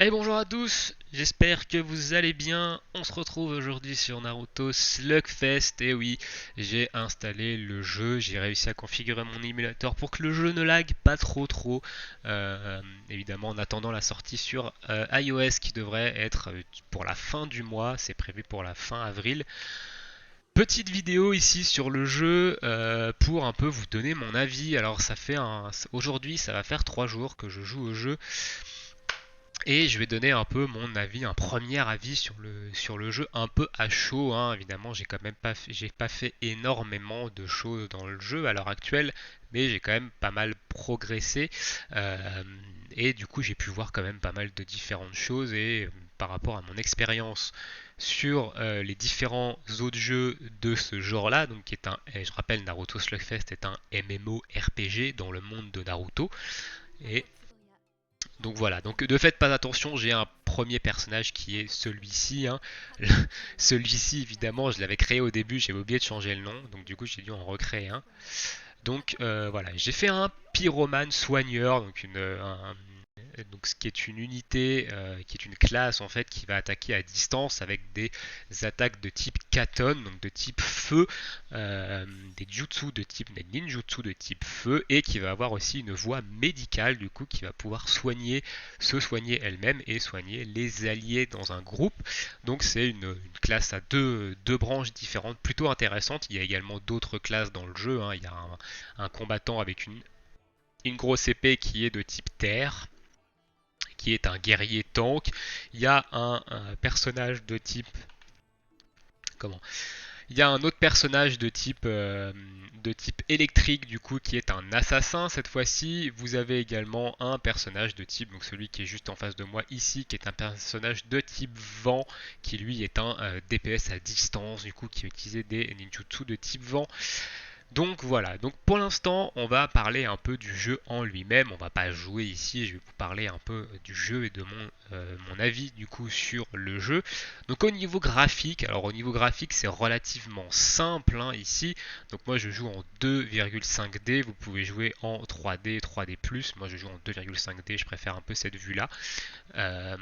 Et bonjour à tous, j'espère que vous allez bien. On se retrouve aujourd'hui sur Naruto Slugfest. Et oui, j'ai installé le jeu, j'ai réussi à configurer mon émulateur pour que le jeu ne lag pas trop. Évidemment, en attendant la sortie sur iOS qui devrait être pour la fin du mois, c'est prévu pour la fin avril. Petite vidéo ici sur le jeu pour un peu vous donner mon avis. Alors aujourd'hui ça va faire 3 jours que je joue au jeu. Et je vais donner un peu mon avis, un premier avis sur le jeu, un peu à chaud, hein. Évidemment, j'ai pas fait énormément de choses dans le jeu à l'heure actuelle, mais j'ai quand même pas mal progressé. Euh, et du coup, j'ai pu voir quand même pas mal de différentes choses. Et par rapport à mon expérience sur les différents autres jeux de ce genre-là, donc qui est je rappelle, Naruto Slugfest est un MMORPG dans le monde de Naruto. Et donc voilà, donc ne faites pas attention, j'ai un premier personnage qui est celui-ci, hein. Celui-ci évidemment je l'avais créé au début, j'ai oublié de changer le nom, donc du coup j'ai dû en recréer un. Donc voilà, j'ai fait un pyromane soigneur, donc ce qui est une unité, qui est une classe en fait qui va attaquer à distance avec des attaques de type katon, donc de type feu, des jutsu de type des ninjutsu de type feu, et qui va avoir aussi une voie médicale du coup qui va pouvoir se soigner elle-même et soigner les alliés dans un groupe. Donc c'est une classe à deux branches différentes, plutôt intéressante. Il y a également d'autres classes dans le jeu, hein. Il y a un combattant avec une grosse épée qui est de type terre, qui est un guerrier tank. Il y a un personnage de type comment Il y a un autre personnage de type électrique du coup qui est un assassin cette fois-ci. Vous avez également un personnage de type, donc celui qui est juste en face de moi ici, qui est un personnage de type vent, qui lui est un DPS à distance du coup qui utilisait des ninjutsu de type vent. Donc voilà, donc pour l'instant on va parler un peu du jeu en lui-même, on va pas jouer ici, je vais vous parler un peu du jeu et de mon avis du coup sur le jeu. Donc au niveau graphique, alors au niveau graphique c'est relativement simple, hein, ici, donc moi je joue en 2,5D, vous pouvez jouer en 3D, 3D+, moi je joue en 2,5D, je préfère un peu cette vue là. Euh,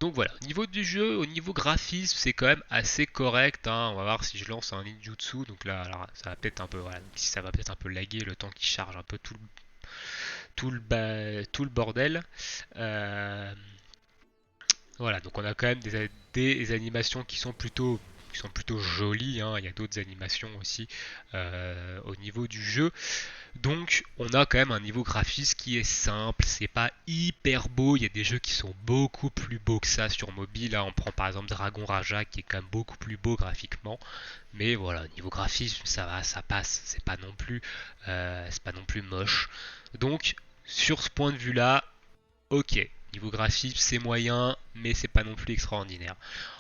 donc voilà, au niveau du jeu, au niveau graphisme, c'est quand même assez correct, hein. On va voir si je lance un ninjutsu. Donc là, alors, ça va peut-être un peu, voilà, ça va peut-être un peu laguer le temps qu'il charge un peu tout le bordel. Euh, voilà, donc on a quand même des animations qui sont plutôt jolies, hein. Il y a d'autres animations aussi au niveau du jeu. Donc on a quand même un niveau graphisme qui est simple, c'est pas hyper beau, il y a des jeux qui sont beaucoup plus beaux que ça sur mobile, là on prend par exemple Dragon Raja qui est quand même beaucoup plus beau graphiquement, mais voilà, niveau graphisme ça va, ça passe, c'est pas non plus moche. Donc sur ce point de vue là, ok, niveau graphisme c'est moyen, mais c'est pas non plus extraordinaire.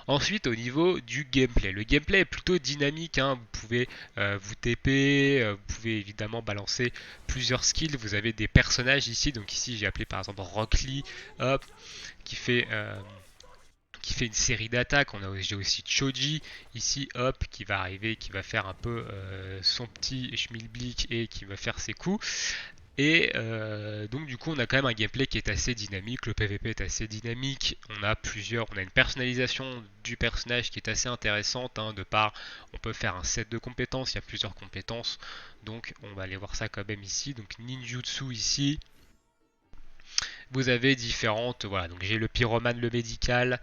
Ensuite, au niveau du gameplay, le gameplay est plutôt dynamique, hein. Vous pouvez vous TP, vous pouvez évidemment balancer plusieurs skills. Vous avez des personnages ici, donc ici j'ai appelé par exemple Rock Lee, hop, qui fait euh, qui fait une série d'attaques. J'ai aussi Choji ici, hop, qui va arriver, qui va faire un peu son petit schmilblick et qui va faire ses coups. Et donc du coup on a quand même un gameplay qui est assez dynamique, le PVP est assez dynamique, on a une personnalisation du personnage qui est assez intéressante, hein, de par on peut faire un set de compétences, il y a plusieurs compétences, donc on va aller voir ça quand même ici. Donc ninjutsu ici, vous avez différentes, voilà, donc j'ai le pyromane, le médical,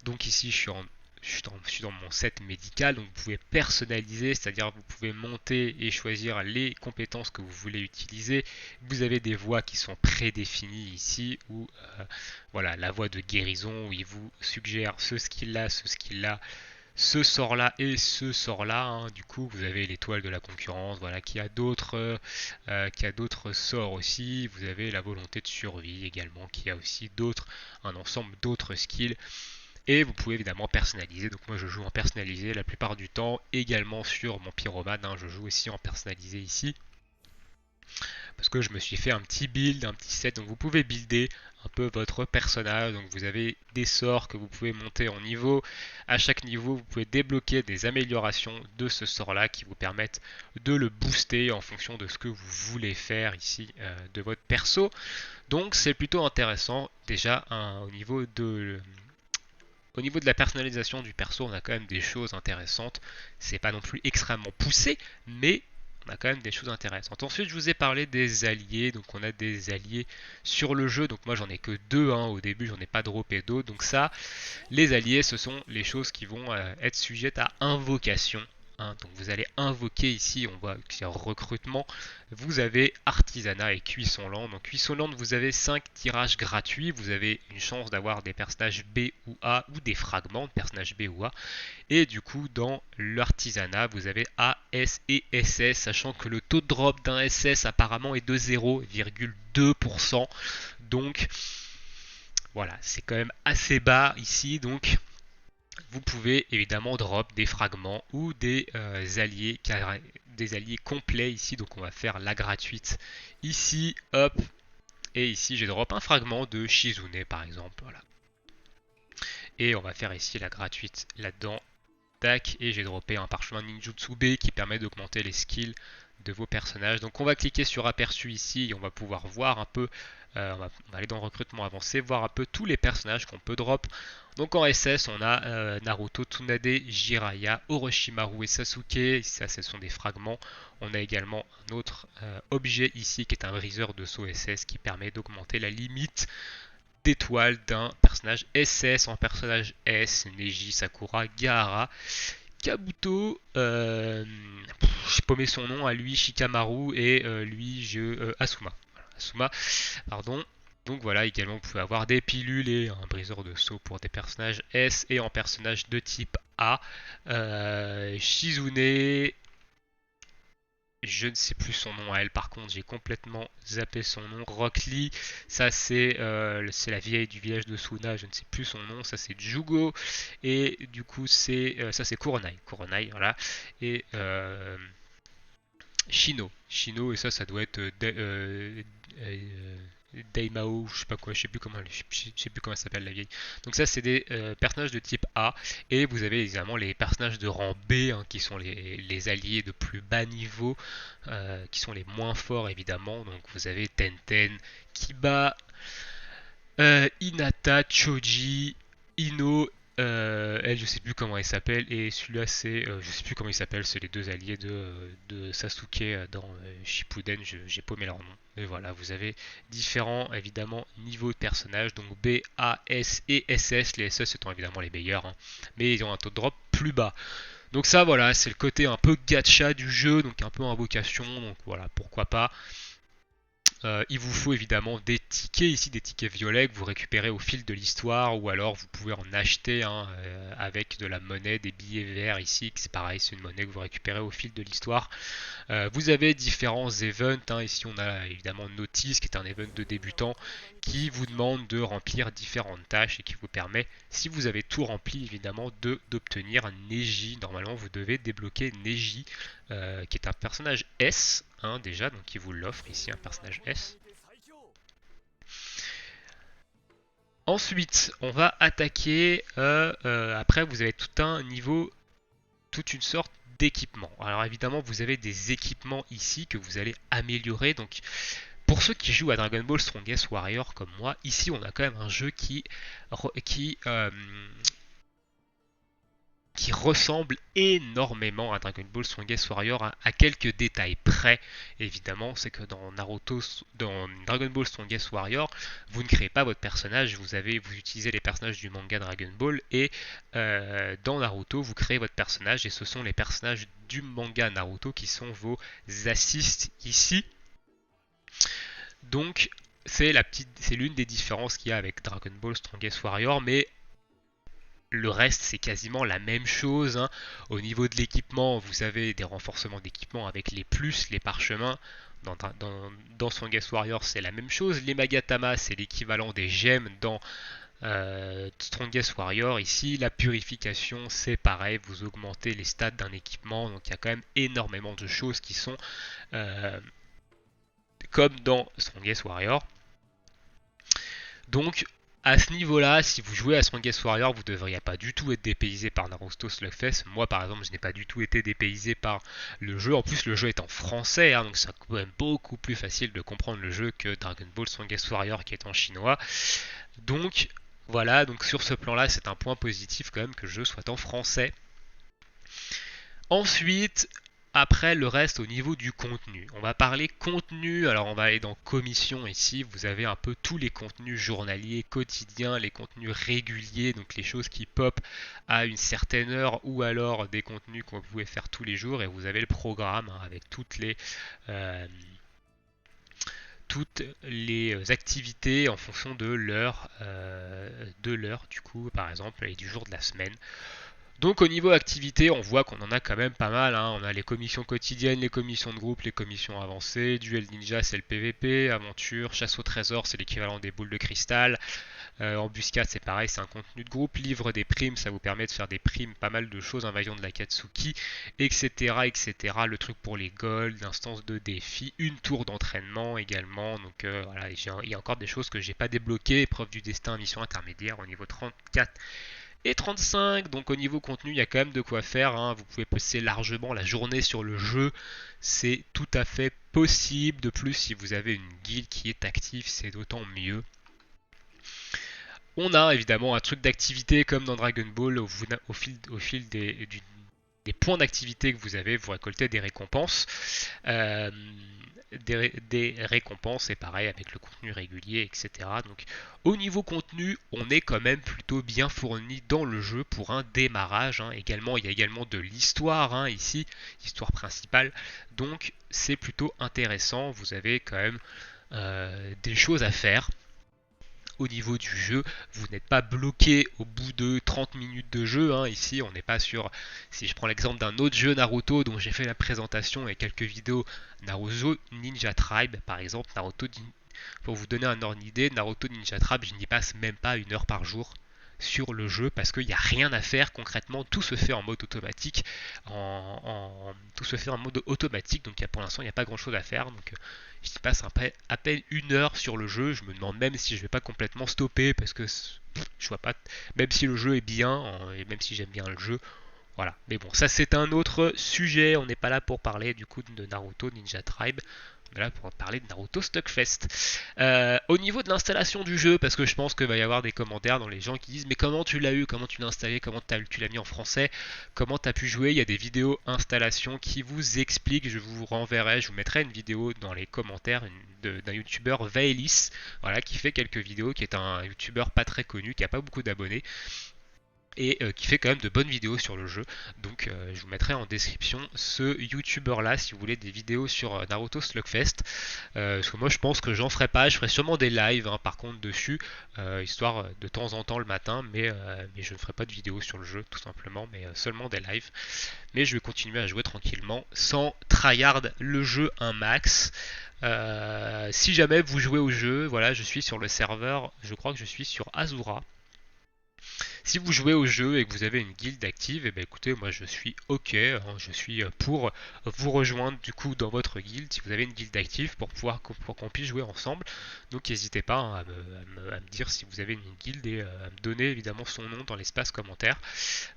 donc ici je suis dans mon set médical, donc vous pouvez personnaliser, c'est-à-dire vous pouvez monter et choisir les compétences que vous voulez utiliser. Vous avez des voies qui sont prédéfinies ici, où voilà, la voie de guérison, où il vous suggère ce skill-là, ce sort-là et ce sort-là, hein. Du coup, vous avez l'étoile de la concurrence, voilà, qui a d'autres sorts aussi. Vous avez la volonté de survie également, qui a aussi un ensemble d'autres skills. Et vous pouvez évidemment personnaliser. Donc moi je joue en personnalisé la plupart du temps. Également sur mon pyromane, hein, je joue aussi en personnalisé ici. Parce que je me suis fait un petit build, un petit set. Donc vous pouvez builder un peu votre personnage. Donc vous avez des sorts que vous pouvez monter en niveau. À chaque niveau, vous pouvez débloquer des améliorations de ce sort-là qui vous permettent de le booster en fonction de ce que vous voulez faire ici de votre perso. Donc c'est plutôt intéressant déjà au niveau de la personnalisation du perso, on a quand même des choses intéressantes. C'est pas non plus extrêmement poussé, mais on a quand même des choses intéressantes. Ensuite, je vous ai parlé des alliés. Donc, on a des alliés sur le jeu. Donc, moi, j'en ai que deux. Hein. Au début, j'en ai pas droppé d'autres. Donc, ça, les alliés, ce sont les choses qui vont être sujettes à invocation. Hein. Donc vous allez invoquer ici, on voit qu'il y a recrutement, vous avez artisanat et cuisson lente. Donc cuisson lente, vous avez 5 tirages gratuits, vous avez une chance d'avoir des personnages B ou A ou des fragments de personnages B ou A. Et du coup, dans l'artisanat, vous avez A, S et SS, sachant que le taux de drop d'un SS apparemment est de 0,2%. Donc voilà, c'est quand même assez bas ici. Donc vous pouvez évidemment drop des fragments ou des alliés complets ici. Donc on va faire la gratuite ici, hop, et ici j'ai drop un fragment de Shizune par exemple, voilà. Et on va faire ici la gratuite là-dedans, tac, et j'ai droppé un parchemin ninjutsu B qui permet d'augmenter les skills de vos personnages. Donc on va cliquer sur aperçu ici et on va pouvoir voir un peu, on va aller dans recrutement avancé, voir un peu tous les personnages qu'on peut drop. Donc en SS on a Naruto, Tsunade, Jiraiya, Orochimaru et Sasuke, ça ce sont des fragments. On a également un autre objet ici qui est un briseur de saut SS qui permet d'augmenter la limite d'étoiles d'un personnage SS en personnage S, Neji, Sakura, Gaara, Kabuto, j'ai paumé son nom à lui, Shikamaru et Asuma. Voilà, Asuma, pardon. Donc voilà, également vous pouvez avoir des pilules et un briseur de saut pour des personnages S et en personnages de type A. Shizune, je ne sais plus son nom à elle, par contre j'ai complètement zappé son nom. Rock Lee, ça c'est la vieille du village de Suna, je ne sais plus son nom. Ça c'est Jugo et du coup ça c'est Kuronai. Kuronai, voilà. Et Shino, et ça doit être Daimao, je sais pas quoi, je sais plus comment elle s'appelle la vieille. Donc ça c'est des personnages de type A, et vous avez évidemment les personnages de rang B, hein, qui sont les alliés de plus bas niveau, qui sont les moins forts évidemment. Donc vous avez Tenten, Kiba, Hinata, Choji, Ino, elle je sais plus comment elle s'appelle, et celui-là c'est je sais plus comment il s'appelle, c'est les deux alliés de Sasuke dans Shippuden, j'ai paumé leur nom. Et voilà, vous avez différents évidemment niveaux de personnages, donc B, A, S et SS, les SS étant évidemment les meilleurs, hein, mais ils ont un taux de drop plus bas. Donc ça voilà, c'est le côté un peu gacha du jeu, donc un peu invocation, donc voilà, pourquoi pas. Il vous faut évidemment des tickets ici, des tickets violets que vous récupérez au fil de l'histoire, ou alors vous pouvez en acheter, hein, avec de la monnaie, des billets verts ici, c'est pareil, c'est une monnaie que vous récupérez au fil de l'histoire. Vous avez différents events, hein. Ici on a évidemment Notice qui est un event de débutant qui vous demande de remplir différentes tâches et qui vous permet, si vous avez tout rempli évidemment, d'obtenir Neji. Normalement vous devez débloquer Neji, qui est un personnage S, hein, déjà, donc il vous l'offre ici, un personnage S. Ensuite on va attaquer, après vous avez tout un niveau, toute une sorte d'équipement. Alors évidemment vous avez des équipements ici que vous allez améliorer. Donc pour ceux qui jouent à Dragon Ball Strongest Warrior comme moi, ici on a quand même un jeu qui ressemble énormément à Dragon Ball Strongest Warrior, à quelques détails près. Évidemment, c'est que dans Dragon Ball Strongest Warrior, vous ne créez pas votre personnage, vous utilisez les personnages du manga Dragon Ball, et dans Naruto, vous créez votre personnage, et ce sont les personnages du manga Naruto qui sont vos assists ici. Donc c'est l'une des différences qu'il y a avec Dragon Ball Strongest Warrior, mais le reste c'est quasiment la même chose, hein. Au niveau de l'équipement, vous avez des renforcements d'équipement avec les plus, les parchemins. Dans Strongest Warrior c'est la même chose. Les Magatama c'est l'équivalent des gemmes dans Strongest Warrior. Ici la purification c'est pareil, vous augmentez les stats d'un équipement. Donc il y a quand même énormément de choses qui sont comme dans Strongest Warrior. Donc à ce niveau-là, si vous jouez à Strongest Warrior, vous ne devriez pas du tout être dépaysé par Naruto Slugfest. Moi, par exemple, je n'ai pas du tout été dépaysé par le jeu. En plus, le jeu est en français, hein, donc c'est quand même beaucoup plus facile de comprendre le jeu que Dragon Ball Strongest Warrior qui est en chinois. Donc, voilà, donc sur ce plan-là, c'est un point positif quand même que le jeu soit en français. Ensuite, après le reste au niveau du contenu. On va parler contenu, alors on va aller dans commission ici, vous avez un peu tous les contenus journaliers, quotidiens, les contenus réguliers, donc les choses qui pop à une certaine heure ou alors des contenus que vous pouvez faire tous les jours et vous avez le programme hein, avec euh, toutes les activités en fonction de l'heure du coup par exemple et du jour de la semaine. Donc au niveau activité, on voit qu'on en a quand même pas mal. Hein. On a les commissions quotidiennes, les commissions de groupe, les commissions avancées. Duel ninja, c'est le PVP. Aventure, chasse au trésor, c'est l'équivalent des boules de cristal. Embuscade, c'est pareil, c'est un contenu de groupe. Livre des primes, ça vous permet de faire des primes, pas mal de choses. Invasion de la Katsuki, etc., etc. Le truc pour les golds, l'instance de défi, une tour d'entraînement également. Donc voilà, il y a encore des choses que j'ai pas débloquées. Épreuve du destin, mission intermédiaire au niveau 34 et 35. Donc au niveau contenu, il y a quand même de quoi faire. Hein. Vous pouvez passer largement la journée sur le jeu. C'est tout à fait possible. De plus, si vous avez une guilde qui est active, c'est d'autant mieux. On a évidemment un truc d'activité comme dans Dragon Ball. Au fil des points d'activité que vous avez, vous récoltez des récompenses. Euh, des récompenses et pareil avec le contenu régulier, etc. Donc au niveau contenu, on est quand même plutôt bien fourni dans le jeu pour un démarrage. Hein. Également, il y a également de l'histoire hein, ici, histoire principale. Donc c'est plutôt intéressant. Vous avez quand même des choses à faire au niveau du jeu. Vous n'êtes pas bloqué au bout de 30 minutes de jeu. Hein. Ici, on n'est pas sur... Si je prends l'exemple d'un autre jeu Naruto dont j'ai fait la présentation et quelques vidéos, Naruto Ninja Tribe, par exemple, pour vous donner un ordre d'idée, Naruto Ninja Tribe, je n'y passe même pas 1 heure par jour sur le jeu parce qu'il n'y a rien à faire concrètement, tout se fait en mode automatique, tout se fait en mode automatique, donc pour l'instant il n'y a pas grand chose à faire, donc je passe à peine 1 heure sur le jeu, je me demande même si je vais pas complètement stopper parce que je vois pas, même si le jeu est bien, et même si j'aime bien le jeu, voilà. Mais bon, ça c'est un autre sujet, on n'est pas là pour parler du coup de Naruto Ninja Tribe, on est là pour parler de Naruto Slugfest. Au niveau de l'installation du jeu, parce que je pense qu'il va y avoir des commentaires dans les gens qui disent mais comment tu l'as eu, comment tu l'as installé, comment tu l'as mis en français, comment tu as pu jouer, il y a des vidéos installation qui vous expliquent, je vous renverrai, je vous mettrai une vidéo dans les commentaires d'un youtubeur Vaelis, voilà, qui fait quelques vidéos, qui est un youtubeur pas très connu, qui a pas beaucoup d'abonnés, et qui fait quand même de bonnes vidéos sur le jeu. Donc je vous mettrai en description ce youtubeur là si vous voulez des vidéos sur Naruto Slugfest. Parce que moi je pense que j'en ferai pas, je ferai sûrement des lives hein, par contre dessus, histoire de temps en temps le matin, mais je ne ferai pas de vidéos sur le jeu tout simplement, mais seulement des lives. Mais je vais continuer à jouer tranquillement sans tryhard le jeu un max. Si jamais vous jouez au jeu, voilà, je suis sur le serveur, je crois que je suis sur Azura. Si vous jouez au jeu et que vous avez une guilde active, et ben écoutez, moi je suis ok, hein, je suis pour vous rejoindre du coup dans votre guilde si vous avez une guilde active pour qu'on puisse jouer ensemble. Donc n'hésitez pas hein, à me dire si vous avez une guilde et à me donner évidemment son nom dans l'espace commentaire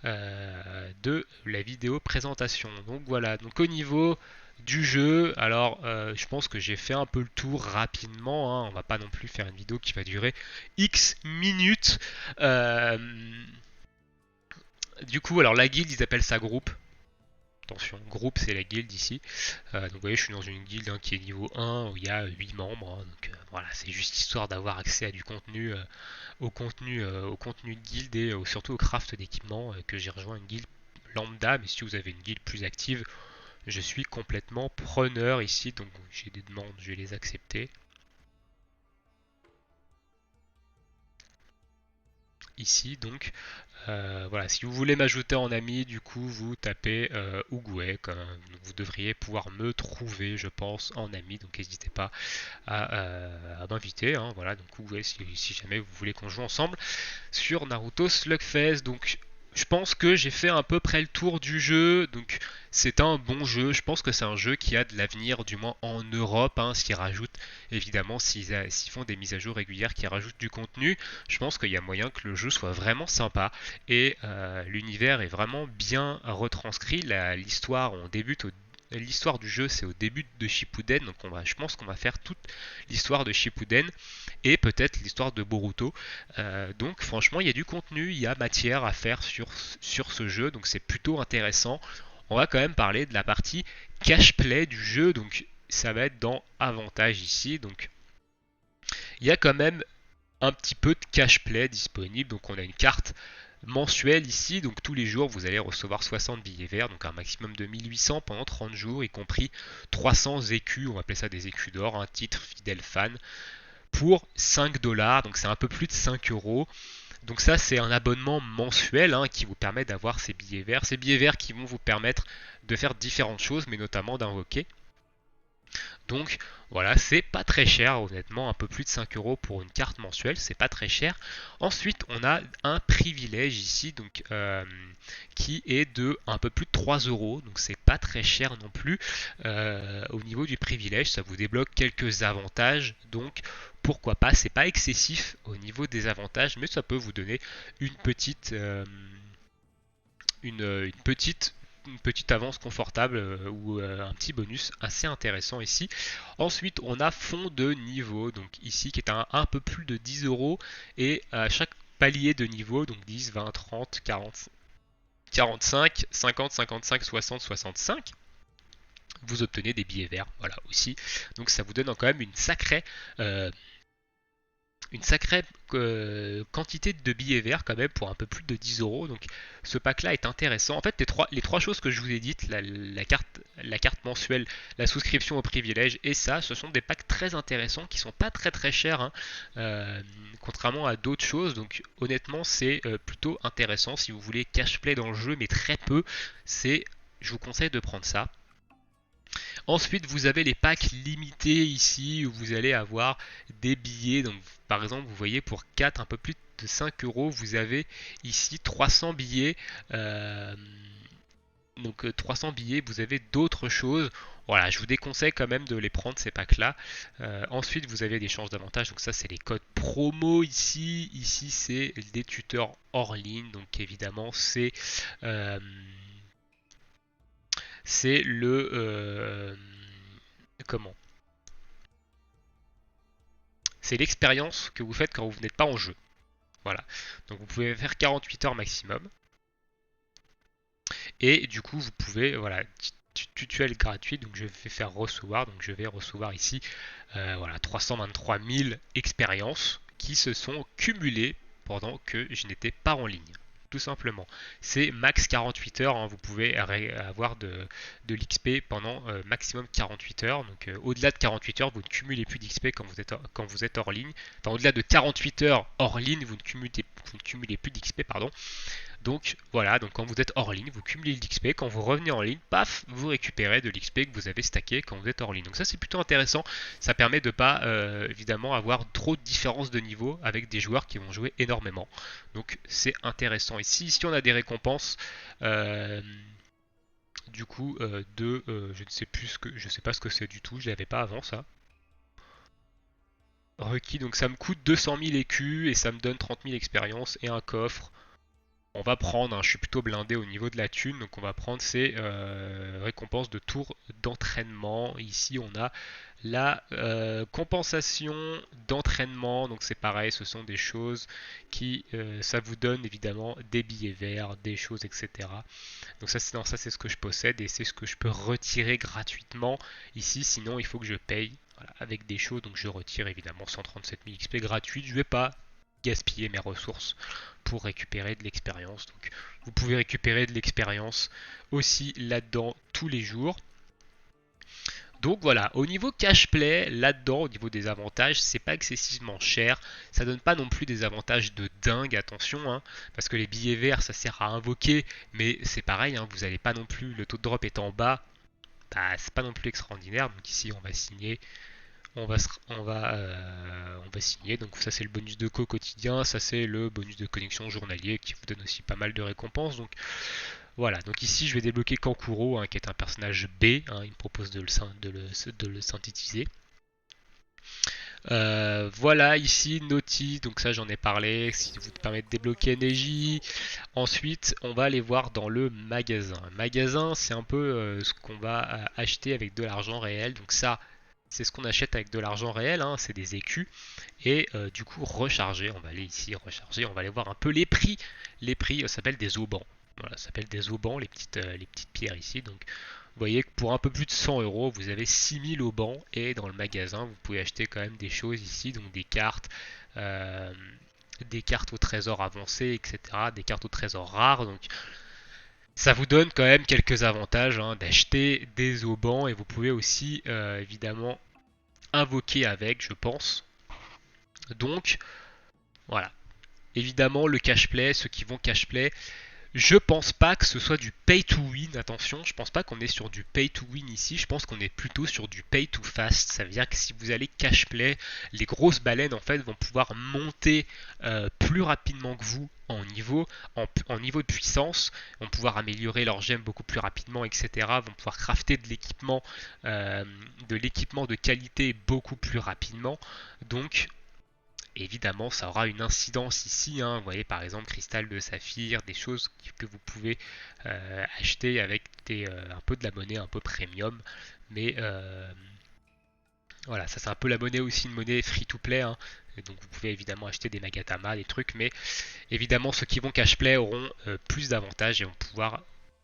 de la vidéo présentation. Donc voilà, donc au niveau du jeu, alors je pense que j'ai fait un peu le tour rapidement, hein, on va pas non plus faire une vidéo qui va durer X minutes. Du coup, alors la guilde, ils appellent ça groupe. Attention, groupe c'est la guilde ici. Donc vous voyez, je suis dans une guilde hein, qui est niveau 1 où il y a 8 membres. Hein, donc voilà, c'est juste histoire d'avoir accès à du contenu, au contenu de guilde et surtout au craft d'équipement que j'ai rejoint une guilde lambda. Mais si vous avez une guilde plus active, je suis complètement preneur ici. Donc j'ai des demandes, je vais les accepter. Ici donc voilà, si vous voulez m'ajouter en ami, du coup vous tapez Ougouet, vous devriez pouvoir me trouver, je pense, en ami, donc n'hésitez pas à m'inviter, hein, voilà, donc Ougouet si jamais vous voulez qu'on joue ensemble sur Naruto Slugfest. Donc je pense que j'ai fait à peu près le tour du jeu. Donc c'est un bon jeu. Je pense que c'est un jeu qui a de l'avenir, du moins en Europe. S'ils rajoutent, évidemment, s'ils font des mises à jour régulières qui rajoutent du contenu, je pense qu'il y a moyen que le jeu soit vraiment sympa. Et l'univers est vraiment bien retranscrit. L'histoire, on débute au L'histoire du jeu, c'est au début de Shippuden, donc je pense qu'on va faire toute l'histoire de Shippuden et peut-être l'histoire de Boruto. Donc franchement, il y a du contenu, il y a matière à faire sur ce jeu, donc c'est plutôt intéressant. On va quand même parler de la partie cash-play du jeu, donc ça va être dans Avantage ici. Donc il y a quand même un petit peu de cash-play disponible, donc on a une carte mensuelle ici, donc tous les jours vous allez recevoir 60 billets verts, donc un maximum de 1800 pendant 30 jours, y compris 300 écus, on va appeler ça des écus d'or, un titre fidèle fan, pour 5 dollars, donc c'est un peu plus de 5 euros. Donc ça c'est un abonnement mensuel qui vous permet d'avoir ces billets verts qui vont vous permettre de faire différentes choses, mais notamment d'invoquer. Donc voilà, c'est pas très cher, honnêtement, un peu plus de 5 euros pour une carte mensuelle, c'est pas très cher. Ensuite, on a un privilège ici, donc qui est de un peu plus de 3 euros, donc c'est pas très cher non plus. Au niveau du privilège, ça vous débloque quelques avantages, donc pourquoi pas, c'est pas excessif au niveau des avantages, mais ça peut vous donner une petite, une petite avance confortable ou un petit bonus assez intéressant ici. Ensuite, on a fond de niveau, donc ici qui est un peu plus de 10 euros et à chaque palier de niveau, donc 10, 20, 30, 40, 45, 50, 55, 60, 65, vous obtenez des billets verts, voilà aussi. Donc ça vous donne quand même euh, une sacrée quantité de billets verts quand même pour un peu plus de 10 euros. Donc ce pack là est intéressant. En fait, les trois choses que je vous ai dites, la carte mensuelle, la souscription au privilège et ça, ce sont des packs très intéressants qui sont pas très très chers, contrairement à d'autres choses. Donc honnêtement, c'est plutôt intéressant si vous voulez cash play dans le jeu, mais très peu. Je vous conseille de prendre ça. Ensuite, vous avez les packs limités ici où vous allez avoir des billets. Donc, par exemple, vous voyez pour 4, un peu plus de 5 euros, vous avez ici 300 billets. Donc 300 billets, vous avez d'autres choses. Voilà, je vous déconseille quand même de les prendre ces packs là. Ensuite, vous avez des chances d'avantages. Donc ça, c'est les codes promo ici. Ici, c'est des tuteurs hors ligne. Donc évidemment, euh, c'est comment c'est l'expérience que vous faites quand vous n'êtes pas en jeu. Voilà. Donc vous pouvez faire 48 heures maximum. Et du coup, vous pouvez, voilà, tutoriel gratuit. Donc je vais faire recevoir. Donc je vais recevoir ici, voilà, 323 000 expériences qui se sont cumulées pendant que je n'étais pas en ligne. Tout simplement. C'est max 48 heures, vous pouvez avoir de l'XP pendant maximum 48 heures. Donc au-delà de 48 heures, vous ne cumulez plus d'XP quand vous êtes hors ligne. Enfin, au-delà de 48 heures hors ligne, vous ne cumulez plus d'XP, pardon. Donc voilà, donc quand vous êtes hors ligne, vous cumulez l'XP, quand vous revenez en ligne, paf, vous récupérez de l'XP que vous avez stacké quand vous êtes hors ligne. Donc ça c'est plutôt intéressant, ça permet de ne pas évidemment avoir trop de différence de niveau avec des joueurs qui vont jouer énormément. Donc c'est intéressant. Ici on a des récompenses du coup je ne sais pas ce que c'est du tout, je l'avais pas avant ça. Requis, donc ça me coûte 200 000 écus et ça me donne 30 000 expériences et un coffre. On va prendre, je suis plutôt blindé au niveau de la thune, donc on va prendre ces récompenses de tours d'entraînement. Ici on a la compensation d'entraînement, donc c'est pareil, ce sont des choses qui, ça vous donne évidemment des billets verts, des choses, etc. Donc ça c'est ce que je possède et c'est ce que je peux retirer gratuitement ici, sinon il faut que je paye. Voilà, avec des choses, donc je retire évidemment 137 000 XP gratuites, je ne vais pas gaspiller mes ressources pour récupérer de l'expérience. Donc vous pouvez récupérer de l'expérience aussi là-dedans tous les jours. Donc voilà, au niveau cash play, là-dedans, au niveau des avantages, c'est pas excessivement cher. Ça donne pas non plus des avantages de dingue, attention, parce que les billets verts, ça sert à invoquer, mais c'est pareil, vous n'allez pas non plus, le taux de drop étant bas, bah, c'est pas non plus extraordinaire. Donc ici, on va signer. on va signer. Donc ça c'est le bonus de co quotidien, ça c'est le bonus de connexion journalier qui vous donne aussi pas mal de récompenses. Donc voilà, donc ici je vais débloquer Kankuro, hein, qui est un personnage B, hein, il me propose de le synthétiser. Voilà, ici Naughty, donc ça j'en ai parlé, si vous permet de débloquer Neji. Ensuite, on va aller voir dans le magasin. Le magasin, c'est un peu ce qu'on va acheter avec de l'argent réel. Donc ça, c'est ce qu'on achète avec de l'argent réel, hein, c'est des écus. Et du coup, recharger, on va aller ici recharger, on va aller voir un peu les prix. Les prix s'appellent des aubans. Voilà, ça s'appelle des aubans, les petites pierres ici. Donc vous voyez que pour un peu plus de 100 euros, vous avez 6000 aubans. Et dans le magasin, vous pouvez acheter quand même des choses ici, donc euh, des cartes au trésor avancé, etc. Des cartes au trésor rares. Donc ça vous donne quand même quelques avantages, hein, d'acheter des aubans. Et vous pouvez aussi évidemment invoquer avec, je pense. Donc voilà. Évidemment, le cash-play, ceux qui vont cash-play, je pense pas que ce soit du pay to win, attention, je pense pas qu'on est sur du pay to win ici, je pense qu'on est plutôt sur du pay to fast. Ça veut dire que si vous allez cash play, les grosses baleines en fait vont pouvoir monter plus rapidement que vous en niveau de puissance, vont pouvoir améliorer leurs gemmes beaucoup plus rapidement, etc. Vont pouvoir crafter de l'équipement de qualité beaucoup plus rapidement. Donc évidemment, ça aura une incidence ici, hein. Vous voyez par exemple cristal de saphir, des choses que vous pouvez acheter avec un peu de la monnaie un peu premium. Mais voilà, ça c'est un peu la monnaie aussi, une monnaie free to play, hein. Et donc vous pouvez évidemment acheter des magatama, des trucs, mais évidemment ceux qui vont cash play auront plus d'avantages et vont pouvoir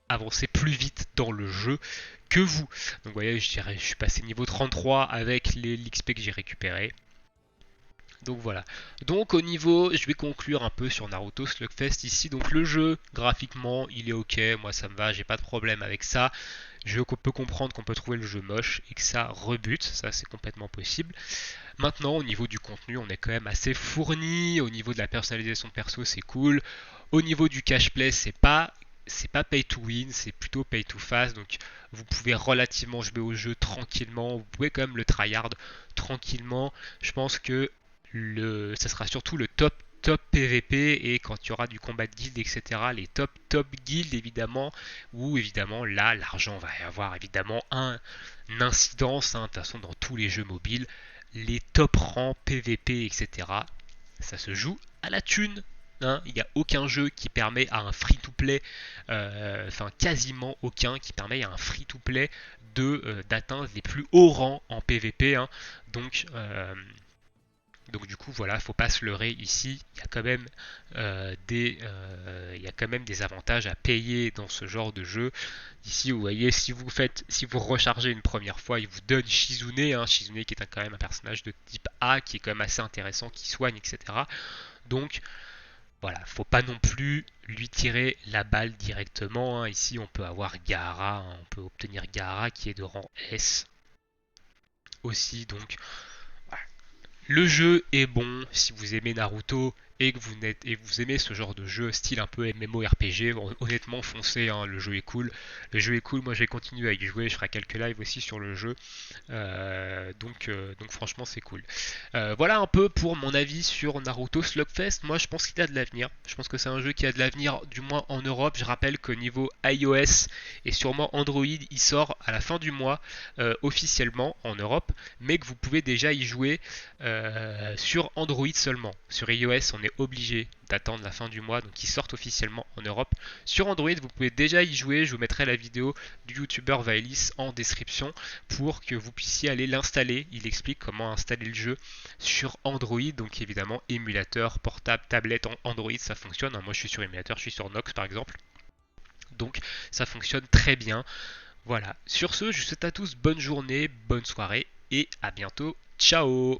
avancer plus vite dans le jeu que vous. Donc vous voyez, je suis passé niveau 33 avec l'XP que j'ai récupéré. Donc voilà. Donc au niveau, je vais conclure un peu sur Naruto Slugfest ici. Donc le jeu, graphiquement, il est ok, moi ça me va, j'ai pas de problème avec ça. Je peux comprendre qu'on peut trouver le jeu moche et que ça rebute, ça c'est complètement possible. Maintenant au niveau du contenu, on est quand même assez fourni. Au niveau de la personnalisation de perso, c'est cool. Au niveau du cash play, c'est pas pay to win, c'est plutôt pay to fast. Donc vous pouvez relativement jouer au jeu tranquillement. Vous pouvez quand même le tryhard tranquillement. Je pense que ça sera surtout le top PVP et quand il y aura du combat de guild, etc. Les top guilds évidemment, où évidemment là l'argent va avoir évidemment une incidence, hein, de toute façon dans tous les jeux mobiles, les top rangs PVP, etc. Ça se joue à la thune. Hein. Il n'y a aucun jeu qui permet à un free-to-play, enfin quasiment aucun, qui permet à un free-to-play d'atteindre les plus hauts rangs en PVP. Hein. Donc du coup voilà, faut pas se leurrer ici. Il y a quand même il y a quand même des avantages à payer dans ce genre de jeu. Ici vous voyez, si vous rechargez une première fois, il vous donne Shizune, hein, Shizune qui est quand même un personnage de type A qui est quand même assez intéressant, qui soigne, etc. Donc voilà, faut pas non plus lui tirer la balle directement. Hein. Ici on peut avoir Gaara, hein, on peut obtenir Gaara qui est de rang S aussi. Donc le jeu est bon si vous aimez Naruto et que vous aimez ce genre de jeu style un peu MMORPG. Bon, honnêtement, foncez, hein, le jeu est cool. Le jeu est cool, moi j'ai continué à y jouer, je ferai quelques lives aussi sur le jeu. Donc franchement c'est cool. Voilà un peu pour mon avis sur Naruto Slugfest. Moi je pense qu'il a de l'avenir. Je pense que c'est un jeu qui a de l'avenir, du moins en Europe. Je rappelle qu'au niveau iOS et sûrement Android, il sort à la fin du mois officiellement en Europe, mais que vous pouvez déjà y jouer sur Android seulement. Sur iOS, on est obligé d'attendre la fin du mois, donc ils sortent officiellement en Europe. Sur Android, vous pouvez déjà y jouer. Je vous mettrai la vidéo du youtubeur Vailis en description pour que vous puissiez aller l'installer. Il explique comment installer le jeu sur Android, donc évidemment émulateur, portable, tablette, Android, ça fonctionne. Moi je suis sur émulateur, je suis sur Nox par exemple. Donc ça fonctionne très bien. Voilà. Sur ce, je vous souhaite à tous bonne journée, bonne soirée et à bientôt. Ciao!